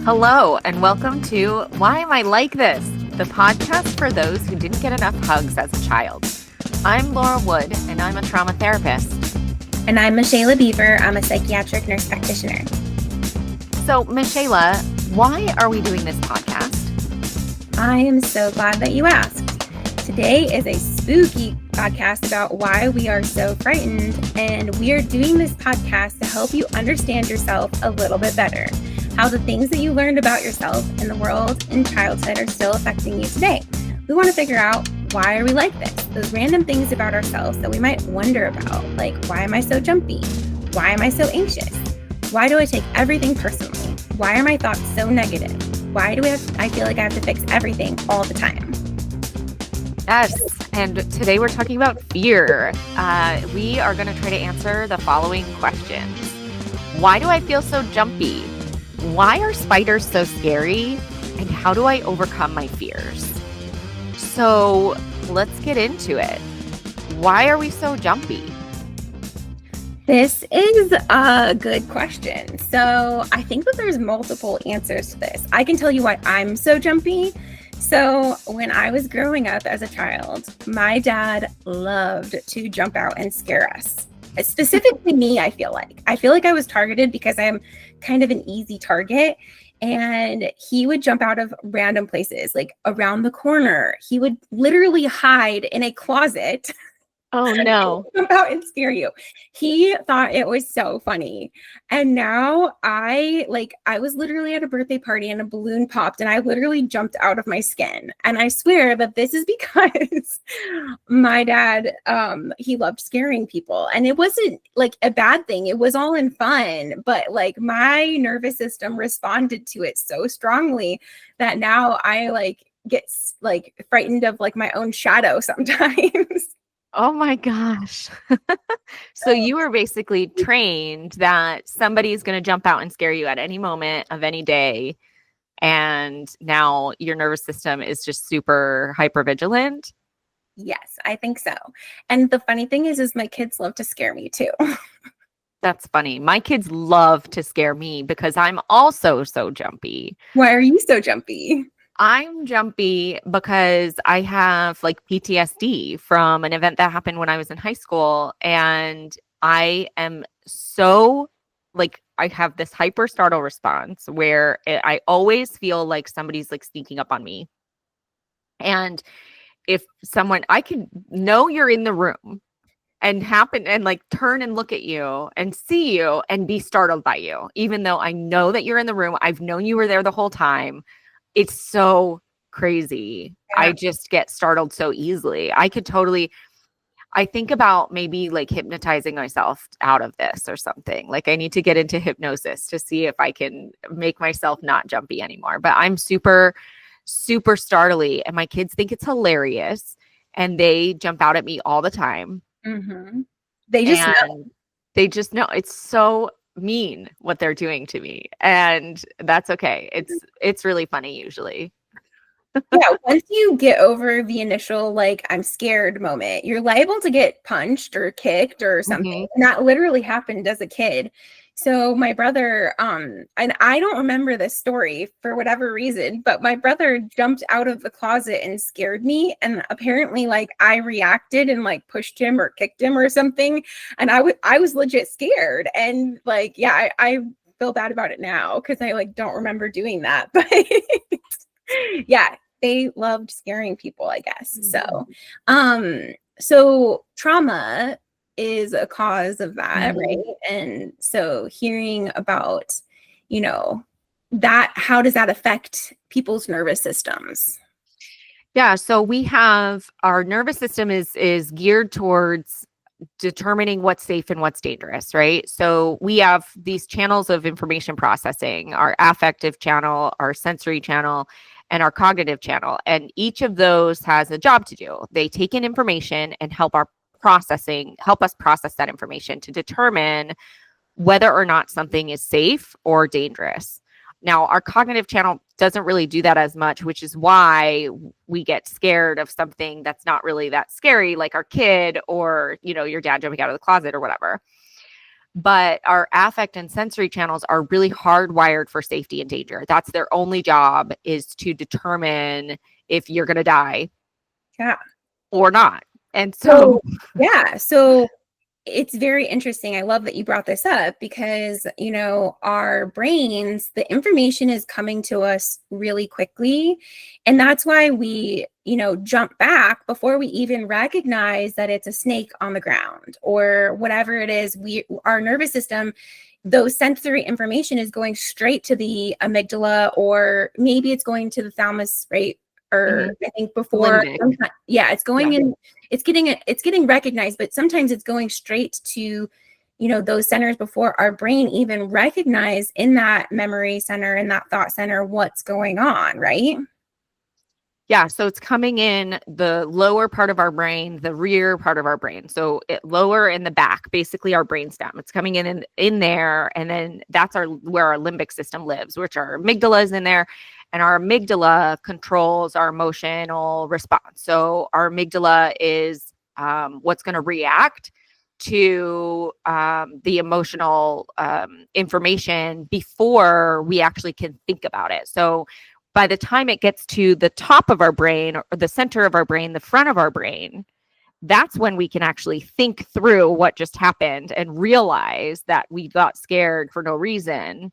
Hello, and welcome to Why Am I Like This? The podcast for those who didn't get enough hugs as a child. I'm Laura Wood, and I'm a trauma therapist. And I'm Mishayla Beaver. I'm a psychiatric nurse practitioner. So, Mishayla, why are we doing this podcast? I am so glad that you asked. Today is a spooky podcast about why we are so frightened, and we are doing this podcast to help you understand yourself a little bit better. How the things that you learned about yourself and the world in childhood are still affecting you today. We want to figure out, why are we like this? Those random things about ourselves that we might wonder about, like, why am I so jumpy? Why am I so anxious? Why do I take everything personally? Why are my thoughts so negative? Why do I feel like I have to fix everything all the time? Yes, and today we're talking about fear. We are going to try to answer the following questions. Why do I feel so jumpy? Why are spiders so scary? And how do I overcome my fears? So let's get into it. Why are we so jumpy? This is a good question. So I think that there's multiple answers to this. I can tell you why I'm so jumpy. So when I was growing up as a child, my dad loved to jump out and scare us. Specifically me, I feel like I was targeted because I'm kind of an easy target, and he would jump out of random places, like around the corner. He would literally hide in a closet. Oh no. Jump out and scare you. He thought it was so funny. And now I was literally at a birthday party and a balloon popped and I literally jumped out of my skin. And I swear that this is because my dad, he loved scaring people. And it wasn't like a bad thing. It was all in fun. But like my nervous system responded to it so strongly that now I get frightened of my own shadow sometimes. Oh my gosh. So you were basically trained that somebody's going to jump out and scare you at any moment of any day. And now your nervous system is just super hypervigilant. Yes, I think so. And the funny thing is my kids love to scare me too. That's funny. My kids love to scare me because I'm also so jumpy. Why are you so jumpy? I'm jumpy because I have PTSD from an event that happened when I was in high school. And I am so I have this hyper startle response where I always feel like somebody's sneaking up on me. And if I can know you're in the room and happen and turn and look at you and see you and be startled by you, even though I know that you're in the room, I've known you were there the whole time. It's so crazy. Yeah. I just get startled so easily. I think about maybe hypnotizing myself out of this or something. I need to get into hypnosis to see if I can make myself not jumpy anymore. But I'm super, super startly. And my kids think it's hilarious. And they jump out at me all the time. Mm-hmm. They just know. It's so mean what they're doing to me, and that's okay. It's really funny usually. Yeah, once you get over the initial I'm scared moment, you're liable to get punched or kicked or something. Mm-hmm. And that literally happened as a kid. So my brother, and I don't remember this story for whatever reason, but my brother jumped out of the closet and scared me. And apparently I reacted and pushed him or kicked him or something. And I was legit scared. And I feel bad about it now because I don't remember doing that. But yeah, they loved scaring people, I guess. Mm-hmm. So trauma is a cause of that, mm-hmm. right? And so hearing about, that, how does that affect people's nervous systems? Yeah, so we have our nervous system is geared towards determining what's safe and what's dangerous, right? So we have these channels of information processing, our affective channel, our sensory channel, and our cognitive channel. And each of those has a job to do. They take in information and help us process that information to determine whether or not something is safe or dangerous. Now, our cognitive channel doesn't really do that as much, which is why we get scared of something that's not really that scary, like our kid or, your dad jumping out of the closet or whatever. but our affect and sensory channels are really hardwired for safety and danger. That's their only job, is to determine if you're going to die or not. And so so it's very interesting. I love that you brought this up because, our brains, the information is coming to us really quickly. And that's why we, jump back before we even recognize that it's a snake on the ground or whatever it is. Our nervous system, those sensory information is going straight to the amygdala, or maybe it's going to the thalamus, right? Or I think before, it's going in, it's getting recognized, but sometimes it's going straight to, those centers before our brain even recognize in that memory center, in that thought center, what's going on, right? Yeah, so it's coming in the lower part of our brain, the rear part of our brain. So lower in the back, basically our brainstem. It's coming in there, and then that's where our limbic system lives, which our amygdala is in there, and our amygdala controls our emotional response. So our amygdala is what's going to react to the emotional information before we actually can think about it. So by the time it gets to the top of our brain or the center of our brain, the front of our brain, that's when we can actually think through what just happened and realize that we got scared for no reason,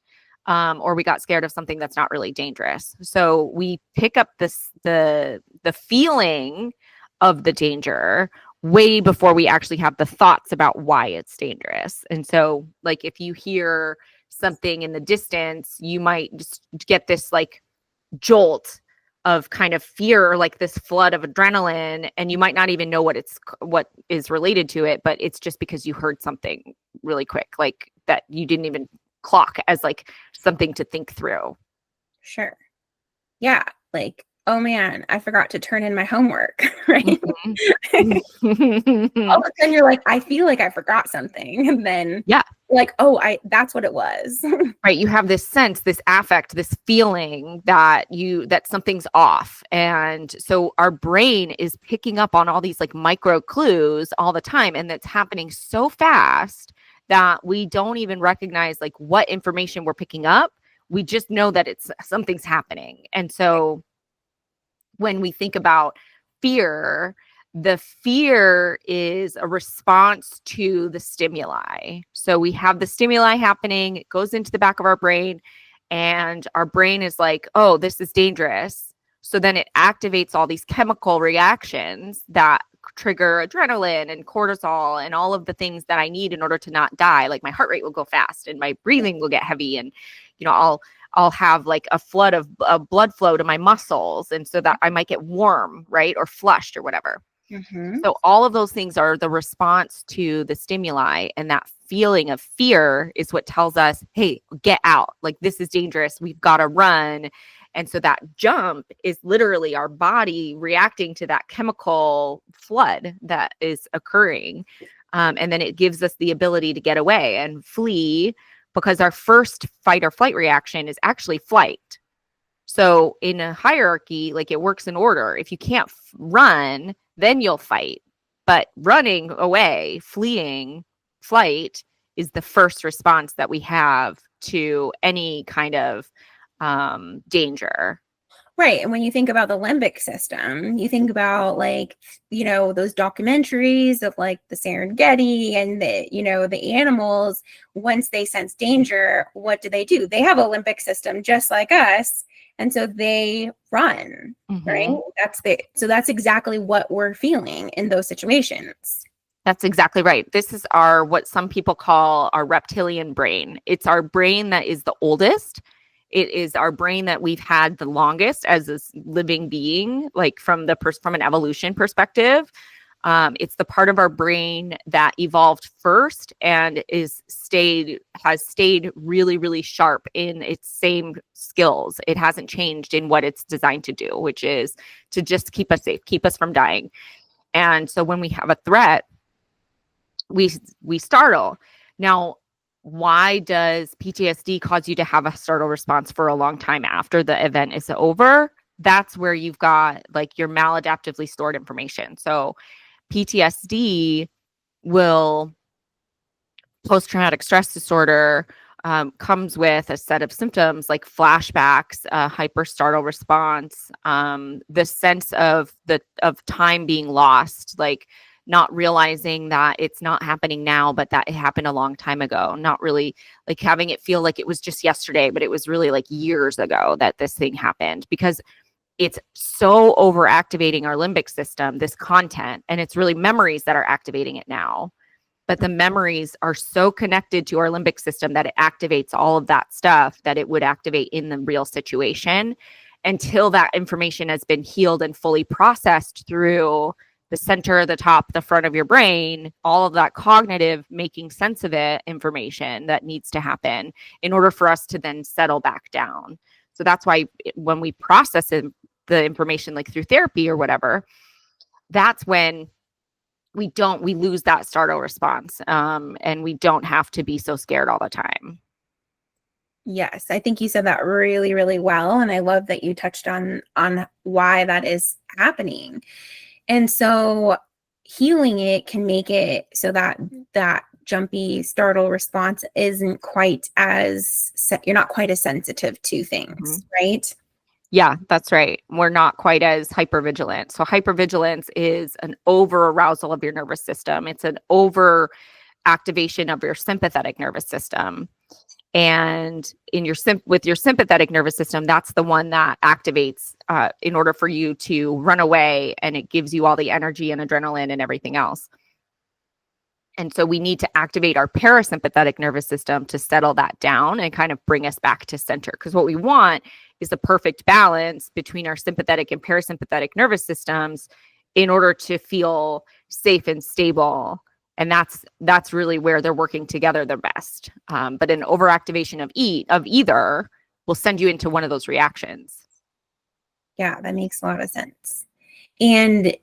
or we got scared of something that's not really dangerous. So we pick up the feeling of the danger way before we actually have the thoughts about why it's dangerous. And so, like, if you hear something in the distance, you might just get this like jolt of kind of fear, like this flood of adrenaline, and you might not even know what is related to it, but it's just because you heard something really quick, like that you didn't even clock as like something to think through. Sure. Yeah, like, oh man, I forgot to turn in my homework, right? Mm-hmm. All of a sudden you're like, I feel like I forgot something, and then like, that's what it was. Right. You have this sense, this affect, this feeling that something's off. And so our brain is picking up on all these like micro clues all the time. And that's happening so fast that we don't even recognize like what information we're picking up. We just know that something's happening. And so when we think about fear, the fear is a response to the stimuli. So we have the stimuli happening, it goes into the back of our brain, and our brain is like, oh, this is dangerous. So then it activates all these chemical reactions that trigger adrenaline and cortisol and all of the things that I need in order to not die. Like my heart rate will go fast and my breathing will get heavy, and I'll have like a flood of blood flow to my muscles, and so that I might get warm, right? Or flushed or whatever. Mm-hmm. So all of those things are the response to the stimuli, and that feeling of fear is what tells us, hey, get out. Like this is dangerous. We've got to run. And so that jump is literally our body reacting to that chemical flood that is occurring. And then it gives us the ability to get away and flee, because our first fight or flight reaction is actually flight. So in a hierarchy, like it works in order. If you can't run, then you'll fight. But running away, fleeing, flight is the first response that we have to any kind of danger. Right. And when you think about the limbic system, you think about like, those documentaries of like the Serengeti and the animals, once they sense danger, what do? They have a limbic system just like us. And so they run, right? So that's exactly what we're feeling in those situations. That's exactly right. This is what some people call our reptilian brain. It's our brain that is the oldest. It is our brain that we've had the longest as a living being, like from an evolution perspective. It's the part of our brain that evolved first and has stayed really, really sharp in its same skills. It hasn't changed in what it's designed to do, which is to just keep us safe, keep us from dying. And so when we have a threat, we startle. Now, why does PTSD cause you to have a startle response for a long time after the event is over? That's where you've got like your maladaptively stored information. So PTSD will post-traumatic stress disorder comes with a set of symptoms like flashbacks, hyper startle response, the sense of time being lost, like not realizing that it's not happening now, but that it happened a long time ago. Not really like having it feel like it was just yesterday, but it was really like years ago that this thing happened, because it's so overactivating our limbic system, this content, and it's really memories that are activating it now. But the memories are so connected to our limbic system that it activates all of that stuff that it would activate in the real situation, until that information has been healed and fully processed through the center, the top, the front of your brain, all of that cognitive making sense of it information that needs to happen in order for us to then settle back down. So that's why when we process the information, like through therapy or whatever, that's when we lose that startle response, and we don't have to be so scared all the time. Yes, I think you said that really, really well. And I love that you touched on why that is happening. And so healing it can make it so that that jumpy startle response isn't quite as, you're not quite as sensitive to things, right? Yeah, that's right. We're not quite as hypervigilant. So hypervigilance is an over arousal of your nervous system. It's an over activation of your sympathetic nervous system. And in your with your sympathetic nervous system, that's the one that activates in order for you to run away, and it gives you all the energy and adrenaline and everything else. And so we need to activate our parasympathetic nervous system to settle that down and kind of bring us back to center. Because what we want is the perfect balance between our sympathetic and parasympathetic nervous systems in order to feel safe and stable. And that's really where they're working together the best. But an overactivation of either will send you into one of those reactions. Yeah, that makes a lot of sense. And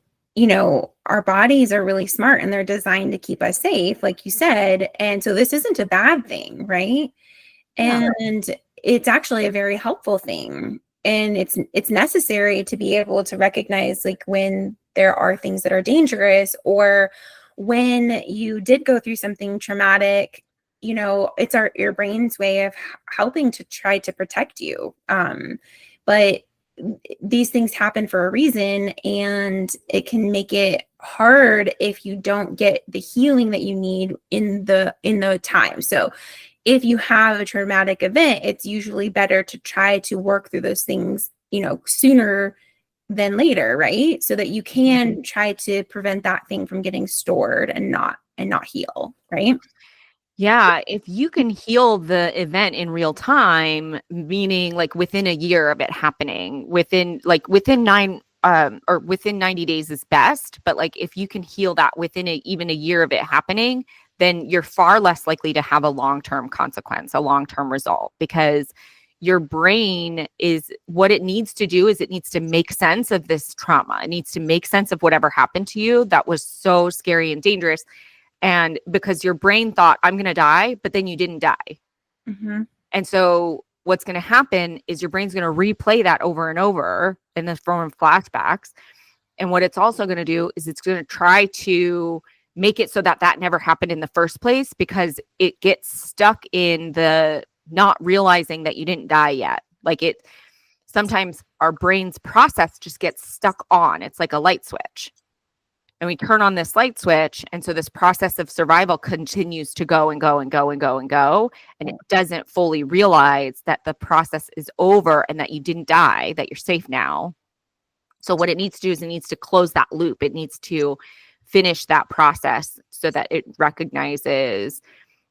our bodies are really smart and they're designed to keep us safe, like you said. And so this isn't a bad thing, right? Yeah. And it's actually a very helpful thing. And it's necessary to be able to recognize, like, when there are things that are dangerous, or when you did go through something traumatic. It's your brain's way of helping to try to protect you. But these things happen for a reason, and it can make it hard if you don't get the healing that you need in the time. So if you have a traumatic event, it's usually better to try to work through those things, sooner than later, right? So that you can try to prevent that thing from getting stored and not heal, right? Yeah, if you can heal the event in real time, meaning like within a year of it happening, within 90 days is best, but like if you can heal that within even a year of it happening, then you're far less likely to have a long-term consequence, a long-term result, because your brain is what it needs to do is it needs to make sense of this trauma. It needs to make sense of whatever happened to you that was so scary and dangerous. And because your brain thought, I'm going to die, but then you didn't die. Mm-hmm. And so what's going to happen is your brain's going to replay that over and over in the form of flashbacks. And what it's also going to do is it's going to try to make it so that never happened in the first place, because it gets stuck in the not realizing that you didn't die yet. Sometimes our brain's process just gets stuck on. It's like a light switch. And we turn on this light switch. And so this process of survival continues to go and go and go and go and go. And it doesn't fully realize that the process is over and that you didn't die, that you're safe now. So what it needs to do is it needs to close that loop. It needs to finish that process so that it recognizes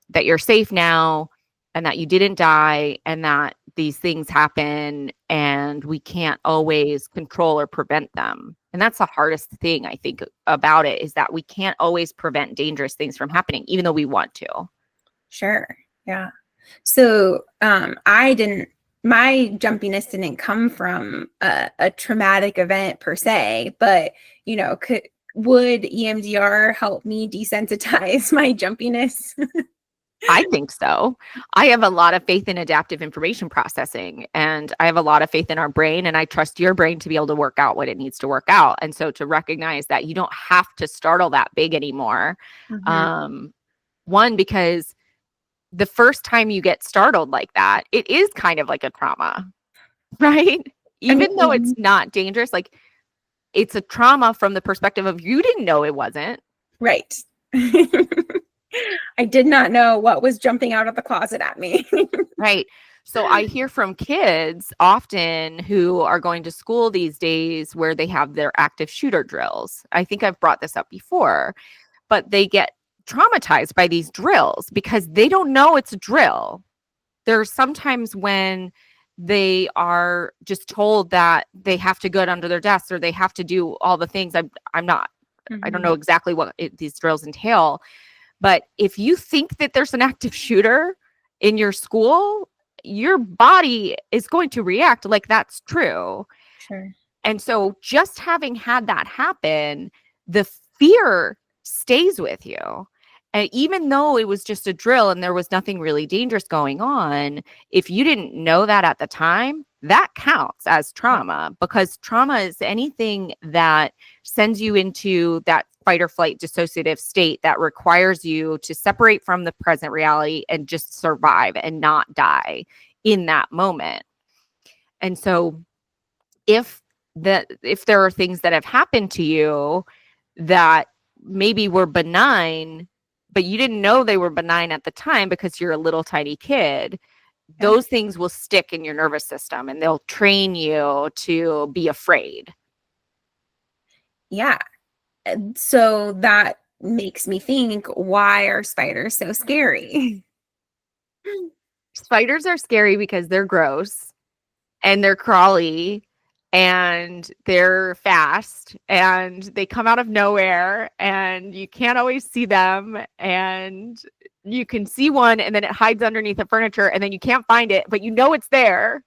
that you're safe now and that you didn't die and that these things happen and we can't always control or prevent them. And that's the hardest thing, I think, about it, is that we can't always prevent dangerous things from happening, even though we want to. Sure. Yeah. So my jumpiness didn't come from a traumatic event per se, but, would EMDR help me desensitize my jumpiness? I think so. I have a lot of faith in adaptive information processing, and I have a lot of faith in our brain, and I trust your brain to be able to work out what it needs to work out. And so to recognize that you don't have to startle that big anymore. Mm-hmm. One, because the first time you get startled like that, it is kind of like a trauma, right? I Even though it's mean, not dangerous, like it's a trauma from the perspective of you didn't know it wasn't. right. I did not know what was jumping out of the closet at me. Right. So I hear from kids often who are going to school these days where they have their active shooter drills. I think I've brought this up before, but they get traumatized by these drills because they don't know it's a drill. There's sometimes when they are just told that they have to go under their desks or they have to do all the things. I'm not, I don't know exactly what these drills entail, but if you think that there's an active shooter in your school, your body is going to react like that's true. Sure. And so just having had that happen, the fear stays with you. And even though it was just a drill and there was nothing really dangerous going on, if you didn't know that at the time, that counts as trauma, because trauma is anything that sends you into that fight or flight dissociative state that requires you to separate from the present reality and just survive and not die in that moment. And so if there are things that have happened to you that maybe were benign, but you didn't know they were benign at the time because you're a little tiny kid, those things will stick in your nervous system and they'll train you to be afraid. Yeah. So that makes me think, why are spiders so scary? Spiders are scary because they're gross and they're crawly and they're fast and they come out of nowhere and you can't always see them, and you can see one and then it hides underneath the furniture and then you can't find it, but you know it's there.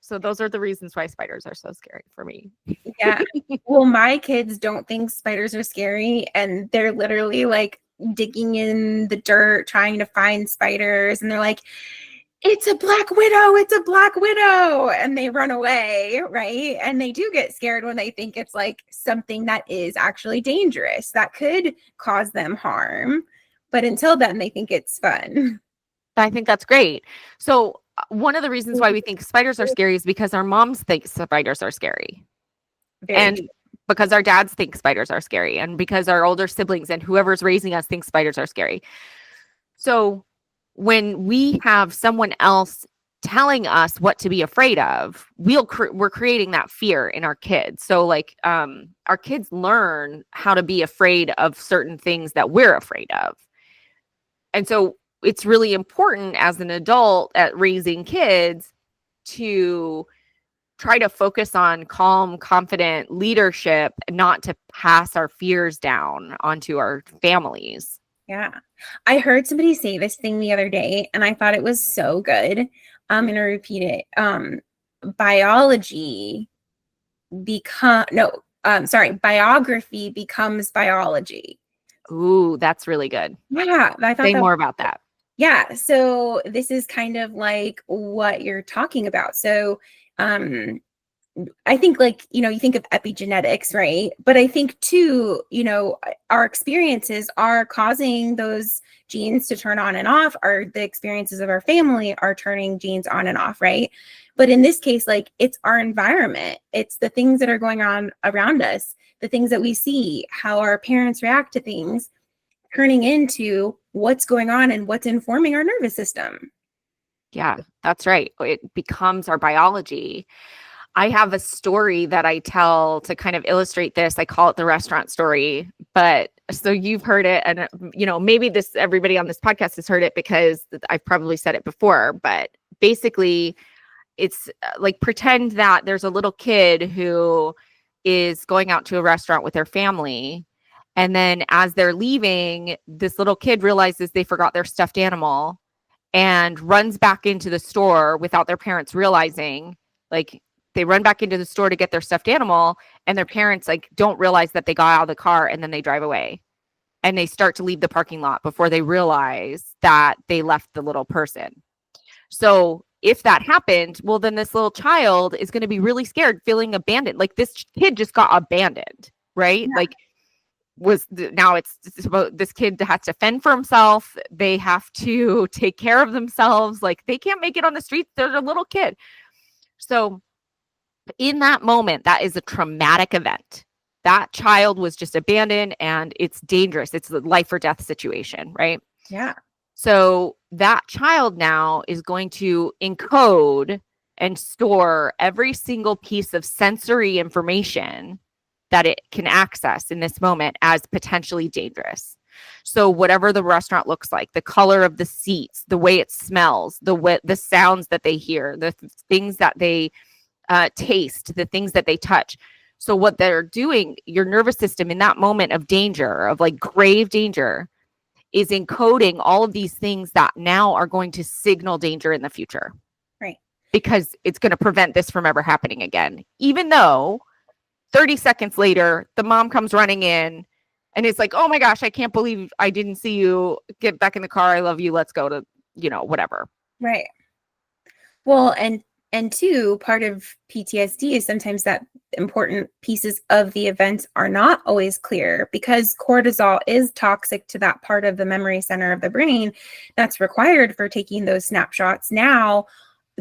So those are the reasons why spiders are so scary for me. Yeah. Well, my kids don't think spiders are scary, and they're literally like digging in the dirt trying to find spiders, and they're like, it's a black widow, it's a black widow, and they run away, right? And they do get scared when they think it's like something that is actually dangerous that could cause them harm, but until then they think it's fun. I think that's great. So one of the reasons why we think spiders are scary is because our moms think spiders are scary. Very true. Because our dads think spiders are scary, and because our older siblings and whoever's raising us think spiders are scary. So when we have someone else telling us what to be afraid of, we're creating that fear in our kids. So like our kids learn how to be afraid of certain things that we're afraid of. And so it's really important as an adult at raising kids to try to focus on calm, confident leadership, not to pass our fears down onto our families. Yeah. I heard somebody say this thing the other day and I thought it was so good. I'm going to repeat it. Biography becomes biology. Ooh, that's really good. Yeah. I thought Say more about that. Yeah. So this is kind of like what you're talking about. So, I think like, you think of epigenetics, right? But I think too, our experiences are causing those genes to turn on and off, or the experiences of our family are turning genes on and off, right? But in this case, like it's our environment. It's the things that are going on around us, the things that we see, how our parents react to things, turning into what's going on and what's informing our nervous system. Yeah, that's right. It becomes our biology. I have a story that I tell to kind of illustrate this. I call it the restaurant story, but so you've heard it, and maybe everybody on this podcast has heard it because I've probably said it before, but basically it's like, pretend that there's a little kid who is going out to a restaurant with their family. And then as they're leaving, this little kid realizes they forgot their stuffed animal and runs back into the store without their parents realizing. Like, they run back into the store to get their stuffed animal, and their parents like don't realize that they got out of the car, and then they drive away and they start to leave the parking lot before they realize that they left the little person. So if that happened, well, then this little child is going to be really scared, feeling abandoned. Like, this kid just got abandoned, right? Yeah. Like, now it's about this kid has to fend for himself. They have to take care of themselves. Like they can't make it on the streets. They're a little kid. So in that moment, that is a traumatic event. That child was just abandoned and it's dangerous. It's a life or death situation, right? Yeah. So that child now is going to encode and store every single piece of sensory information that it can access in this moment as potentially dangerous. So whatever the restaurant looks like, the color of the seats, the way it smells, the sounds that they hear, the things that they taste, the things that they touch. So what they're doing, your nervous system in that moment of danger, of like grave danger, is encoding all of these things that now are going to signal danger in the future. Right. Because it's going to prevent this from ever happening again. Even though 30 seconds later, the mom comes running in and it's like, oh my gosh, I can't believe I didn't see you. Get back in the car. I love you. Let's go to, whatever. Right. Well, and two, part of PTSD is sometimes that important pieces of the events are not always clear because cortisol is toxic to that part of the memory center of the brain that's required for taking those snapshots. Now,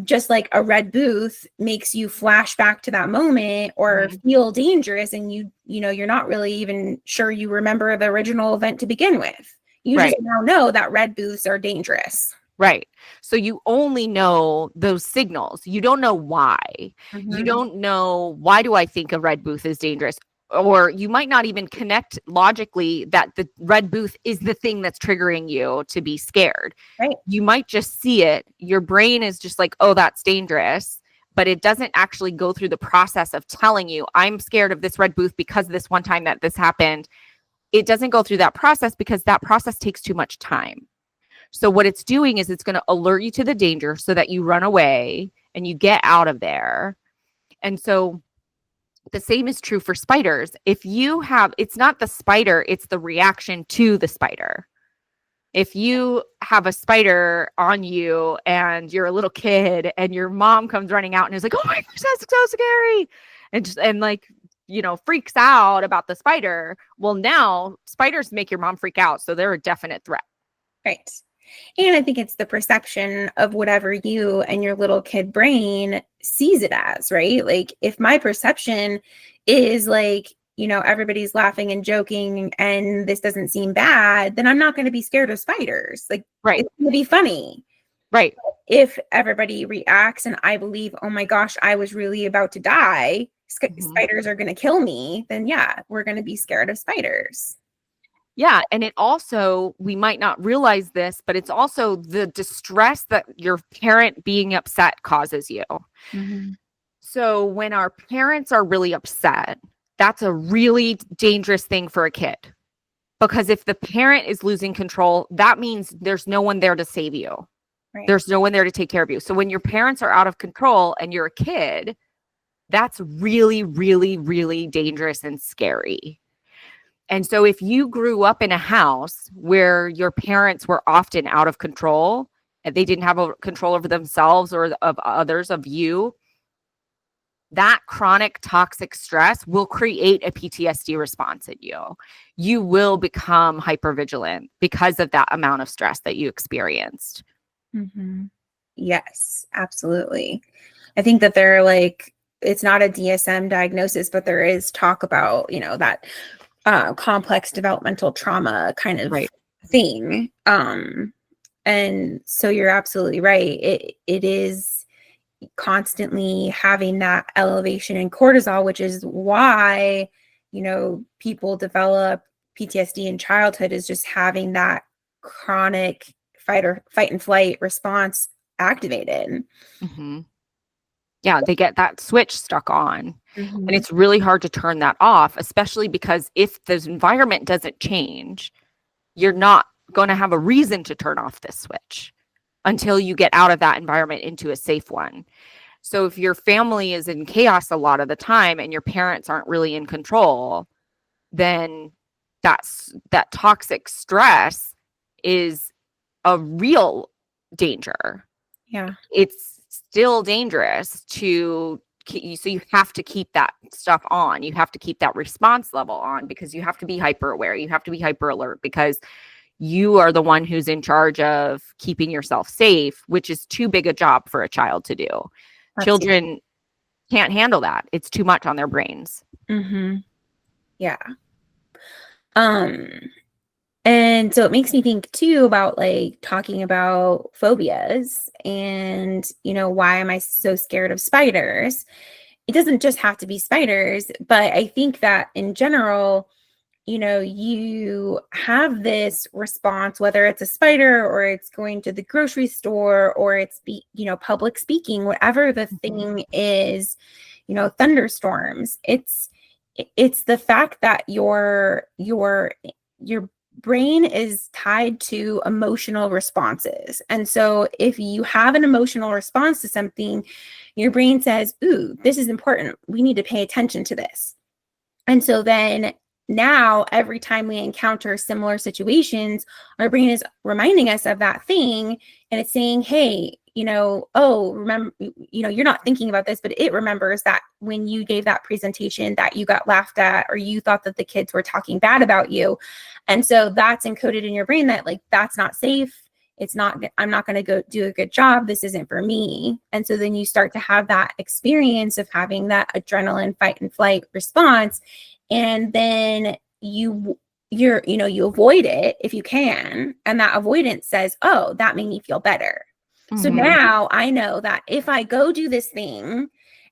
just like a red booth makes you flash back to that moment or feel dangerous, and you're not really even sure you remember the original event to begin with. You just now know that red booths are dangerous. Right. So you only know those signals. You don't know why. Mm-hmm. You don't know, why do I think a red booth is dangerous? Or you might not even connect logically that the red booth is the thing that's triggering you to be scared. Right. You might just see it. Your brain is just like, oh, that's dangerous. But it doesn't actually go through the process of telling you, I'm scared of this red booth because this one time that this happened. It doesn't go through that process because that process takes too much time. So what it's doing is it's going to alert you to the danger so that you run away and you get out of there. And so the same is true for spiders. If you have, it's not the spider, it's the reaction to the spider. If you have a spider on you and you're a little kid and your mom comes running out and is like, oh my gosh, that's so scary. And freaks out about the spider. Well, now spiders make your mom freak out. So they're a definite threat. Right. And I think it's the perception of whatever you and your little kid brain sees it as, right? Like if my perception is like, everybody's laughing and joking and this doesn't seem bad, then I'm not going to be scared of spiders. Like, it's going to be funny. Right. If everybody reacts and I believe, oh my gosh, I was really about to die, spiders are going to kill me, then yeah, we're going to be scared of spiders. Yeah. And it also, we might not realize this, but it's also the distress that your parent being upset causes you. Mm-hmm. So when our parents are really upset, that's a really dangerous thing for a kid. Because if the parent is losing control, that means there's no one there to save you. Right. There's no one there to take care of you. So when your parents are out of control and you're a kid, that's really, really, really dangerous and scary. And so if you grew up in a house where your parents were often out of control and they didn't have control over themselves or of others, of you, that chronic toxic stress will create a PTSD response in you. You will become hypervigilant because of that amount of stress that you experienced. Mm-hmm. Yes, absolutely. I think that it's not a DSM diagnosis, but there is talk about, that complex developmental trauma kind of thing. And so you're absolutely right. It is constantly having that elevation in cortisol, which is why, people develop PTSD in childhood, is just having that chronic fight and flight response activated. Mm-hmm. Yeah, they get that switch stuck on. Mm-hmm. And it's really hard to turn that off, especially because if the environment doesn't change, you're not going to have a reason to turn off this switch until you get out of that environment into a safe one. So if your family is in chaos a lot of the time and your parents aren't really in control, then that toxic stress is a real danger. Yeah. It's still dangerous to so you have to keep that stuff on. You have to keep that response level on, because you have to be hyper aware. You have to be hyper alert, because you are the one who's in charge of keeping yourself safe, which is too big a job for a child to do. Absolutely. Children can't handle that. It's too much on their brains. Mm-hmm. Yeah. And so it makes me think too about like talking about phobias and, why am I so scared of spiders? It doesn't just have to be spiders, but I think that in general, you have this response, whether it's a spider or it's going to the grocery store or it's public speaking, whatever the thing is, thunderstorms. It's the fact that your brain is tied to emotional responses. And so if you have an emotional response to something, your brain says, ooh, this is important. We need to pay attention to this. And so then now every time we encounter similar situations, our brain is reminding us of that thing, and it's saying, hey, oh, remember, you're not thinking about this, but it remembers that when you gave that presentation that you got laughed at, or you thought that the kids were talking bad about you. And so that's encoded in your brain that like, that's not safe. It's not, I'm not going to go do a good job. This isn't for me. And so then you start to have that experience of having that adrenaline fight and flight response. And then you avoid it if you can. And that avoidance says, oh, that made me feel better. So now I know that if I go do this thing,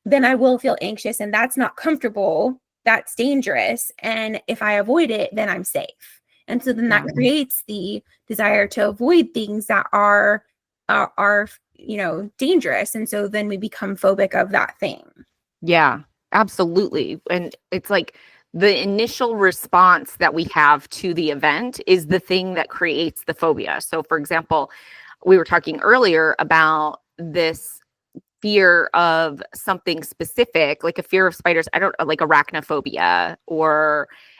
then I will feel anxious, and that's not comfortable. That's dangerous. And if I avoid it, then I'm safe. And so then that creates the desire to avoid things that are dangerous. And so then we become phobic of that thing. Yeah, absolutely. And it's like the initial response that we have to the event is the thing that creates the phobia. So for example, we were talking earlier about this fear of something specific, like a fear of spiders, like arachnophobia,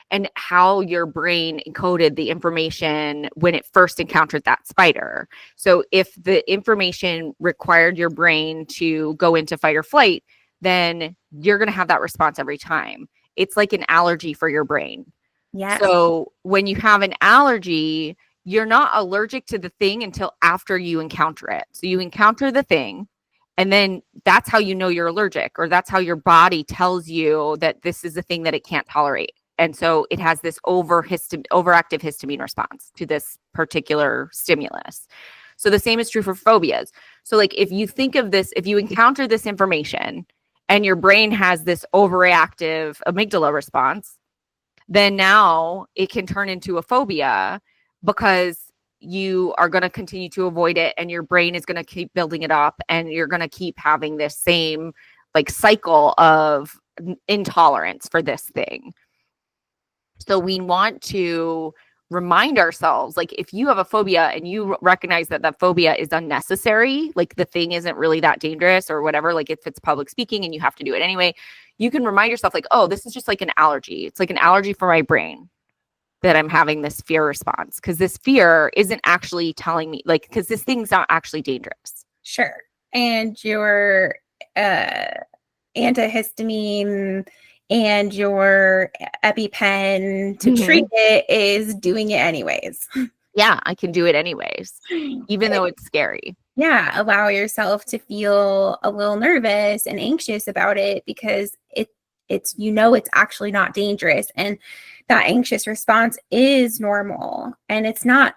and how your brain encoded the information when it first encountered that spider. So if the information required your brain to go into fight or flight, then you're going to have that response every time. It's like an allergy for your brain. Yes. So when you have an allergy, you're not allergic to the thing until after you encounter it. So you encounter the thing, and then that's how you know you're allergic, or that's how your body tells you that this is a thing that it can't tolerate. And so it has this overactive histamine response to this particular stimulus. So the same is true for phobias. So like if you think of this, if you encounter this information and your brain has this overreactive amygdala response, then now it can turn into a phobia, because you are going to continue to avoid it, and your brain is going to keep building it up, and you're going to keep having this same like cycle of intolerance for this thing. So we want to remind ourselves, like if you have a phobia and you recognize that that phobia is unnecessary, like the thing isn't really that dangerous or whatever, like if it's public speaking and you have to do it anyway, you can remind yourself like, oh, this is just like an allergy. It's like an allergy for my brain that I'm having this fear response, because this fear isn't actually telling me, like, because this thing's not actually dangerous. Sure. And your antihistamine and your EpiPen to treat it is doing it anyways. Yeah, I can do it anyways, even though it's scary. Yeah, allow yourself to feel a little nervous and anxious about it, because it's it's actually not dangerous, and that anxious response is normal, and it's not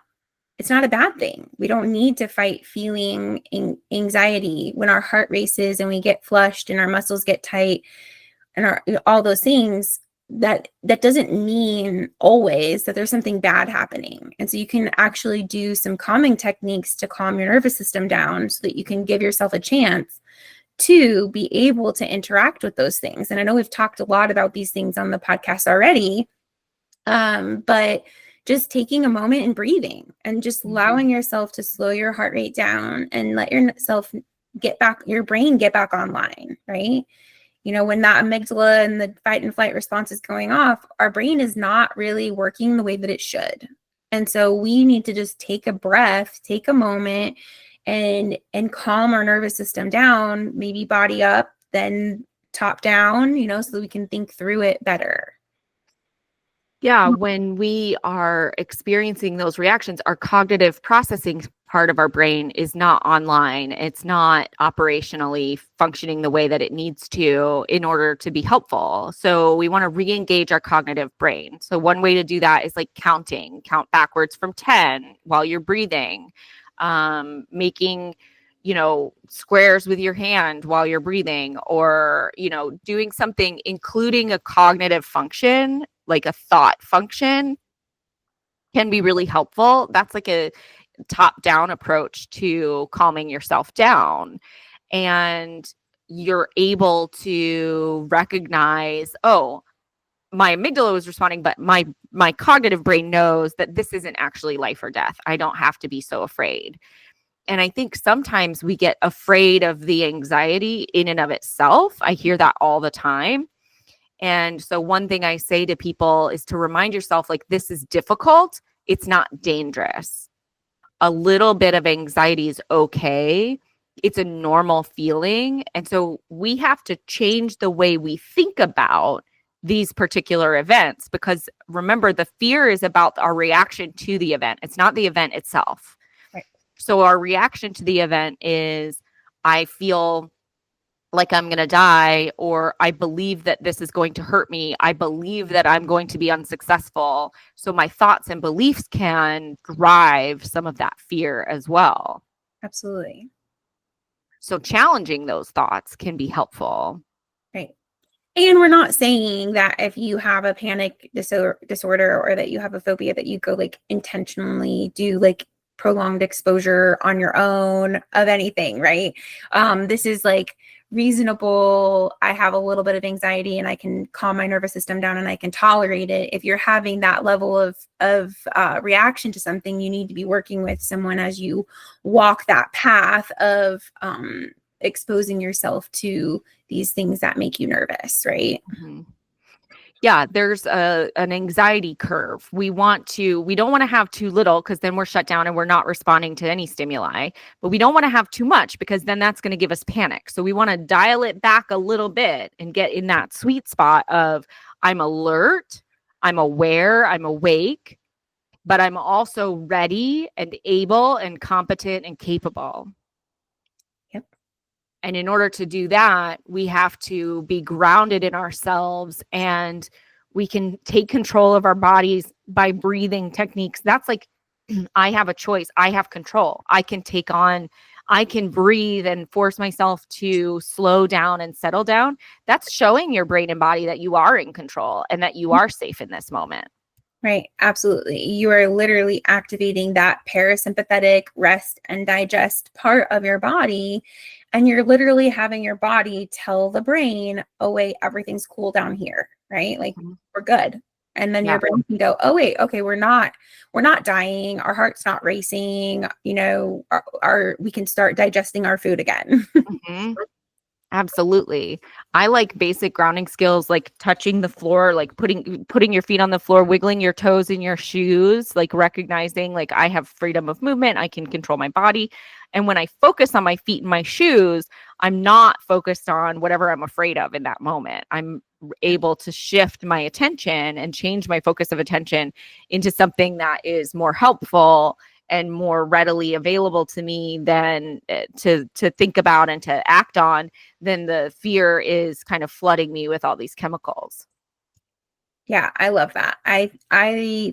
a bad thing. We don't need to fight feeling anxiety when our heart races and we get flushed and our muscles get tight and all those things. That doesn't mean always that there's something bad happening. And so you can actually do some calming techniques to calm your nervous system down so that you can give yourself a chance to be able to interact with those things. And I know we've talked a lot about these things on the podcast already, but just taking a moment and breathing and just allowing yourself to slow your heart rate down and let your brain get back online, right? When that amygdala and the fight and flight response is going off, our brain is not really working the way that it should. And so we need to just take a breath, take a moment, and calm our nervous system down, maybe body up, then top down, so that we can think through it better. Yeah, when we are experiencing those reactions, our cognitive processing part of our brain is not online. It's not operationally functioning the way that it needs to in order to be helpful. So we want to re-engage our cognitive brain. So one way to do that is like counting, count backwards from 10 while you're breathing, making squares with your hand while you're breathing, or, doing something, including a cognitive function, like a thought function, can be really helpful. That's like a top down approach to calming yourself down. And you're able to recognize, oh, my amygdala was responding, but my cognitive brain knows that this isn't actually life or death. I don't have to be so afraid. And I think sometimes we get afraid of the anxiety in and of itself. I hear that all the time. And so one thing I say to people is to remind yourself, like, this is difficult. It's not dangerous. A little bit of anxiety is okay. It's a normal feeling. And so we have to change the way we think about these particular events, because remember, the fear is about our reaction to the event. It's not the event itself. Right. So our reaction to the event is, I feel like I'm going to die, or I believe that this is going to hurt me. I believe that I'm going to be unsuccessful. So my thoughts and beliefs can drive some of that fear as well. Absolutely. So challenging those thoughts can be helpful. Right. And we're not saying that if you have a panic disorder or that you have a phobia that you go like intentionally do like prolonged exposure on your own of anything, right? This is like reasonable. I have a little bit of anxiety and I can calm my nervous system down and I can tolerate it. If you're having that level of reaction to something, you need to be working with someone as you walk that path of exposing yourself to these things that make you nervous, right? Mm-hmm. Yeah, there's an anxiety curve. We don't want to have too little, because then we're shut down and we're not responding to any stimuli. But we don't want to have too much, because then that's going to give us panic. So we want to dial it back a little bit and get in that sweet spot of, I'm alert, I'm aware, I'm awake, but I'm also ready and able and competent and capable. Yep. And in order to do that, we have to be grounded in ourselves, and we can take control of our bodies by breathing techniques. That's like, I have a choice. I have control. I can breathe and force myself to slow down and settle down. That's showing your brain and body that you are in control and that you are safe in this moment. Right. Absolutely. You are literally activating that parasympathetic rest and digest part of your body. And you're literally having your body tell the brain, oh, wait, everything's cool down here. Right. Like, we're good. And then your brain can go, oh, wait, okay, we're not dying. Our heart's not racing. We can start digesting our food again. Mm-hmm. Absolutely. I like basic grounding skills, like touching the floor, like putting your feet on the floor, wiggling your toes in your shoes, like recognizing like I have freedom of movement, I can control my body. And when I focus on my feet and my shoes, I'm not focused on whatever I'm afraid of in that moment. I'm able to shift my attention and change my focus of attention into something that is more helpful and more readily available to me than to think about and to act on, then the fear is kind of flooding me with all these chemicals. Yeah, I love that. I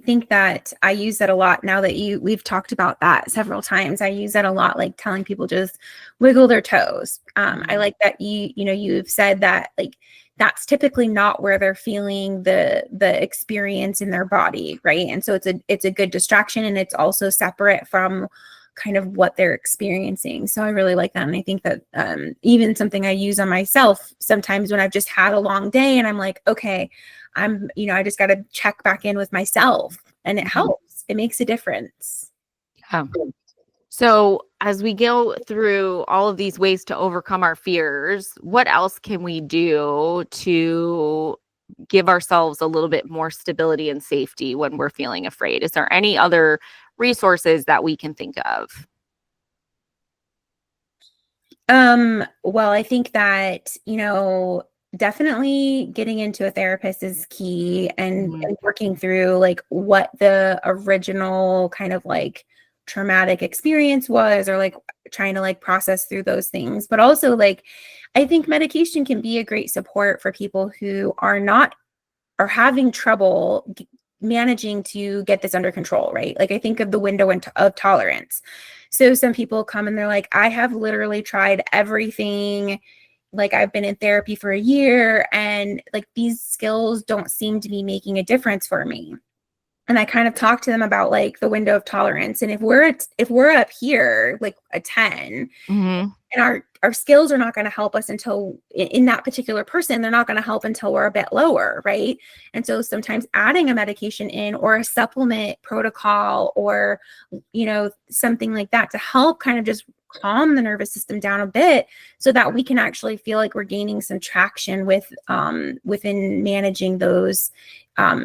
think that I use that a lot now that we've talked about that several times. I use that a lot, like telling people just wiggle their toes. I like that you've said that, like, that's typically not where they're feeling the experience in their body, right? And so it's a good distraction, and it's also separate from kind of what they're experiencing. So I really like that. And I think that even something I use on myself sometimes when I've just had a long day and I'm like, okay, I just got to check back in with myself, and it helps. It makes a difference. Yeah. So as we go through all of these ways to overcome our fears, what else can we do to give ourselves a little bit more stability and safety when we're feeling afraid? Is there any other resources that we can think of? Well, I think that, definitely getting into a therapist is key, and, Mhm. and working through like what the original kind of like traumatic experience was, or like trying to like process through those things. But also like I think medication can be a great support for people who are having trouble managing to get this under control, right? Like I think of the window of tolerance. So some people come and they're like, I have literally tried everything. Like I've been in therapy for a year and like these skills don't seem to be making a difference for me. And I kind of talk to them about like the window of tolerance. And if we're up here like a 10, Mhm. and our skills are not going to help us until in that particular person, they're not going to help until we're a bit lower, right? And so sometimes adding a medication in, or a supplement protocol, or something like that to help kind of just calm the nervous system down a bit, so that we can actually feel like we're gaining some traction within managing those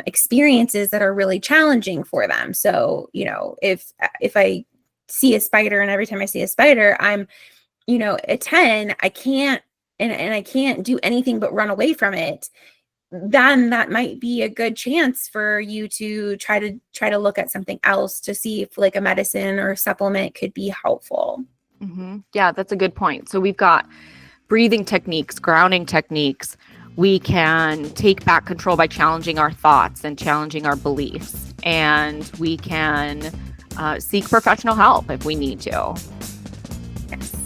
experiences that are really challenging for them. So if I see a spider, and every time I see a spider I'm at 10, I can't, and I can't do anything but run away from it, then that might be a good chance for you to try to look at something else to see if like a medicine or a supplement could be helpful. Mhm. Yeah, that's a good point. So we've got breathing techniques, grounding techniques. We can take back control by challenging our thoughts and challenging our beliefs. And we can seek professional help if we need to. Yes.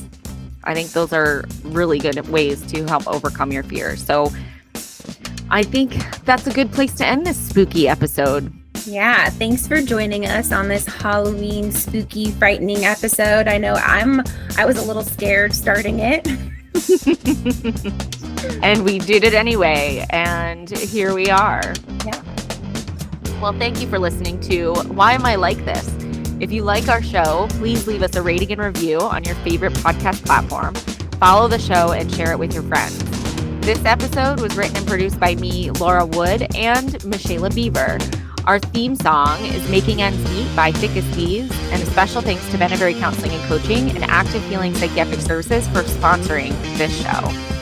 I think those are really good ways to help overcome your fears. So I think that's a good place to end this spooky episode. Yeah, thanks for joining us on this Halloween spooky, frightening episode. I know I was a little scared starting it. And we did it anyway, and here we are. Yeah. Well, thank you for listening to Why Am I Like This? If you like our show, please leave us a rating and review on your favorite podcast platform. Follow the show and share it with your friends. This episode was written and produced by me, Laura Wood, and Mishayla Beaver. Our theme song is Making Ends Meet by Thick as Thieves, and a special thanks to Venerary Counseling and Coaching and Active Healing Psychiatric Services for sponsoring this show.